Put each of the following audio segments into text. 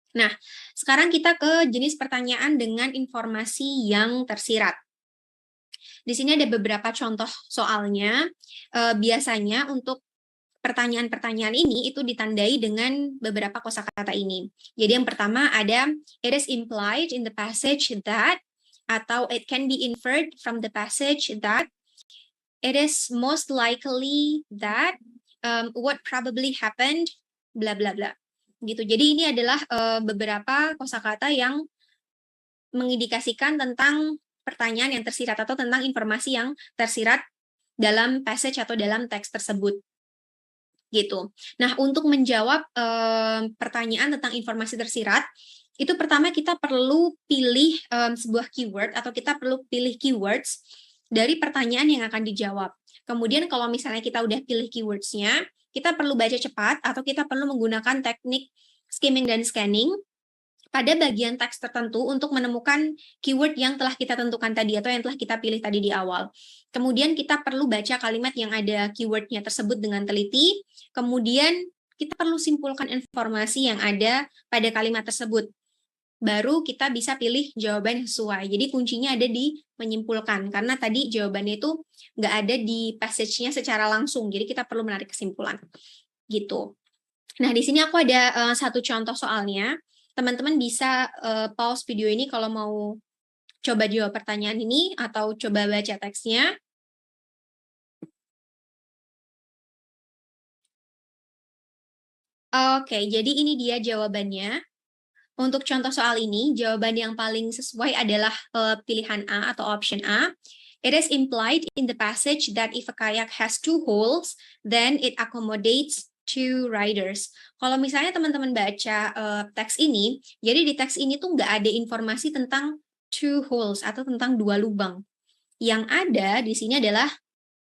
Nah, sekarang kita ke jenis pertanyaan dengan informasi yang tersirat. Di sini ada beberapa contoh soalnya. Biasanya untuk pertanyaan-pertanyaan ini itu ditandai dengan beberapa kosakata ini. Jadi yang pertama ada it is implied in the passage that, atau it can be inferred from the passage that, it is most likely that, what probably happened, bla bla bla. Gitu. Jadi ini adalah beberapa kosakata yang mengindikasikan tentang pertanyaan yang tersirat atau tentang informasi yang tersirat dalam passage atau dalam teks tersebut. Gitu. Nah, untuk menjawab pertanyaan tentang informasi tersirat, itu pertama kita perlu pilih sebuah keyword atau kita perlu pilih keywords dari pertanyaan yang akan dijawab. Kemudian kalau misalnya kita udah pilih keywords-nya, kita perlu baca cepat atau kita perlu menggunakan teknik skimming dan scanning pada bagian teks tertentu untuk menemukan keyword yang telah kita tentukan tadi atau yang telah kita pilih tadi di awal. Kemudian kita perlu baca kalimat yang ada keywordnya tersebut dengan teliti, kemudian kita perlu simpulkan informasi yang ada pada kalimat tersebut. Baru kita bisa pilih jawaban yang sesuai. Jadi kuncinya ada di menyimpulkan, karena tadi jawabannya itu nggak ada di passage-nya secara langsung, jadi kita perlu menarik kesimpulan. Gitu. Nah, di sini aku ada satu contoh soalnya. Teman-teman bisa pause video ini kalau mau coba jawab pertanyaan ini atau coba baca teksnya. Oke, jadi ini dia jawabannya. Untuk contoh soal ini, jawaban yang paling sesuai adalah pilihan A atau option A. It is implied in the passage that if a kayak has 2 holes, then it accommodates 2 riders. Kalau misalnya teman-teman baca teks ini, jadi di teks ini tuh nggak ada informasi tentang 2 holes atau tentang 2 lubang. Yang ada di sini adalah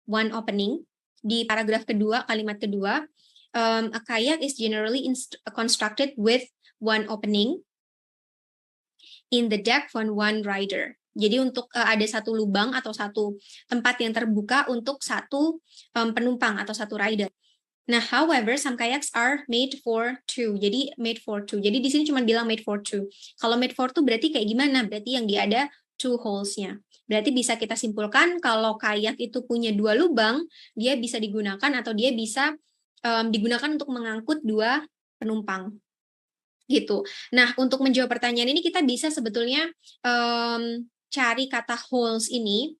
one opening. Di paragraf kedua, kalimat kedua, a kayak is generally constructed with one opening in the deck for one rider. Jadi untuk ada satu lubang atau satu tempat yang terbuka untuk satu penumpang atau satu rider. Nah, however, some kayaks are made for 2. Jadi made for 2. Jadi di sini cuma bilang made for 2. Kalau made for 2 berarti kayak gimana? Berarti yang dia ada 2 holes-nya. Berarti bisa kita simpulkan kalau kayak itu punya 2 lubang, dia bisa digunakan atau dia bisa digunakan untuk mengangkut 2 penumpang. Gitu. Nah, untuk menjawab pertanyaan ini kita bisa sebetulnya cari kata holes ini,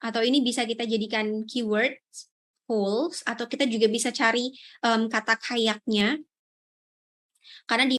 atau ini bisa kita jadikan keyword holes, atau kita juga bisa cari kata kayaknya, karena di